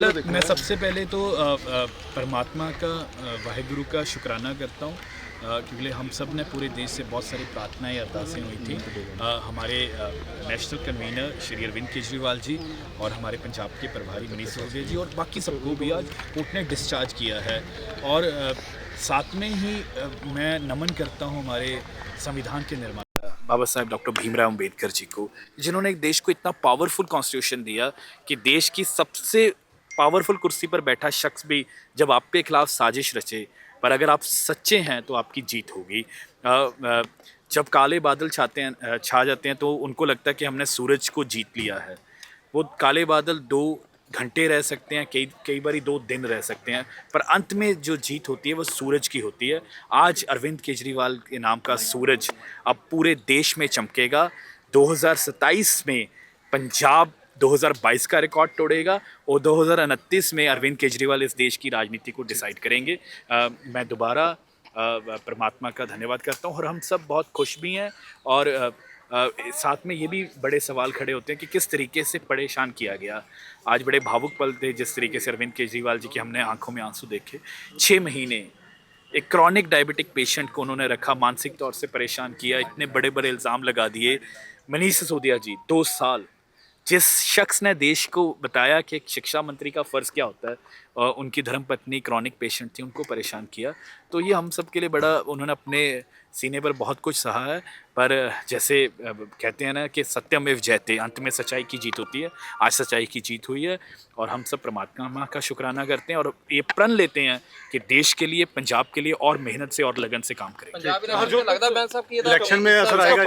मैं सबसे पहले तो परमात्मा का वाहिगुरु का शुक्राना करता हूँ क्योंकि हम सब ने पूरे देश से बहुत सारी प्रार्थनाएं अरदासें हुई थी। हमारे नेशनल कन्वीनर श्री अरविंद केजरीवाल जी और हमारे पंजाब के प्रभारी मनीष सिसोदिया जी और बाकी सबको भी आज कोर्ट ने डिस्चार्ज किया है। और साथ में ही मैं नमन करता हूँ हमारे संविधान के निर्माता बाबा साहेब डॉक्टर भीमराव अम्बेडकर जी को, जिन्होंने एक देश को इतना पावरफुल कॉन्स्टिट्यूशन दिया कि देश की सबसे पावरफुल कुर्सी पर बैठा शख्स भी जब आपके खिलाफ साजिश रचे, पर अगर आप सच्चे हैं तो आपकी जीत होगी। जब काले बादल छा जाते हैं तो उनको लगता है कि हमने सूरज को जीत लिया है। वो काले बादल 2 घंटे रह सकते हैं, कई बारी 2 दिन रह सकते हैं, पर अंत में जो जीत होती है वो सूरज की होती है। आज अरविंद केजरीवाल के नाम का सूरज अब पूरे देश में चमकेगा। 2027 में पंजाब 2022 का रिकॉर्ड तोड़ेगा और 2029 में अरविंद केजरीवाल इस देश की राजनीति को डिसाइड करेंगे। मैं दोबारा परमात्मा का धन्यवाद करता हूँ और हम सब बहुत खुश भी हैं। और साथ में ये भी बड़े सवाल खड़े होते हैं कि किस तरीके से परेशान किया गया। आज बड़े भावुक पल थे जिस तरीके से अरविंद केजरीवाल जी की हमने आंखों में आंसू देखे। 6 महीने एक क्रॉनिक डायबिटिक पेशेंट को उन्होंने रखा, मानसिक तौर से परेशान किया, इतने बड़े बड़े इल्ज़ाम लगा दिए। मनीष सिसोदिया जी 2 साल, जिस शख्स ने देश को बताया कि एक शिक्षा मंत्री का फ़र्ज़ क्या होता है, और उनकी धर्मपत्नी क्रॉनिक पेशेंट थी, उनको परेशान किया। तो ये हम सब के लिए बड़ा, उन्होंने अपने सीने पर बहुत कुछ सहा है। पर जैसे कहते हैं ना कि सत्यमेव जयते, अंत में सच्चाई की जीत होती है। आज सच्चाई की जीत हुई है और हम सब परमात्मा का शुक्राना करते हैं और ये प्रण लेते हैं कि देश के लिए, पंजाब के लिए और मेहनत से और लगन से काम करेंगे। इलेक्शन में असर आएगा।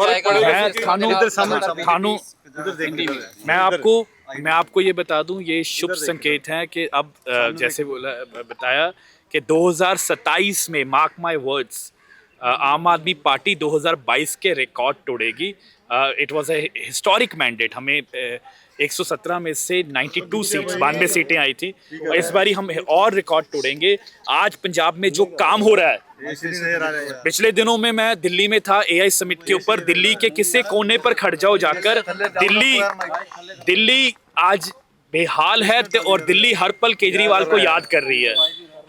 मैं आपको ये बता दूं, ये शुभ संकेत है कि अब जैसे बताया कि 2027 में, मार्क माय वर्ड्स, आम आदमी पार्टी 2022 के रिकॉर्ड तोड़ेगी। It was a historic mandate. हमें 117 में से 92 सीट्स, 92 सीटें आई थी, और इस बारी हम और रिकॉर्ड तोड़ेंगे। आज पंजाब में जो काम हो रहा है, पिछले दिनों में मैं दिल्ली में था AI समिट के ऊपर। दिल्ली के किसी कोने पर खड़ जाओ जाकर, दिल्ली आज बेहाल है और दिल्ली हर पल केजरीवाल को याद कर रही है।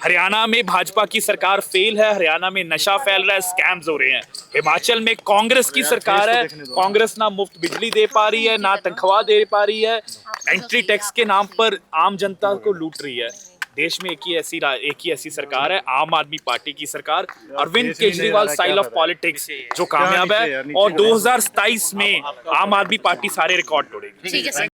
हरियाणा में भाजपा की सरकार फेल है, हरियाणा में नशा फैल रहा है, स्कैम्स हो रहे हैं। हिमाचल में कांग्रेस की सरकार है, कांग्रेस ना मुफ्त बिजली दे पा रही है, ना तनख्वाह दे पा रही है, एंट्री टैक्स के नाम पर आम जनता को लूट रही है। देश में एक ही ऐसी सरकार है, आम आदमी पार्टी की सरकार। Arvind Kejriwal style of politics जो कामयाब है, और 2027 में आम आदमी पार्टी सारे रिकॉर्ड तोड़ेगी।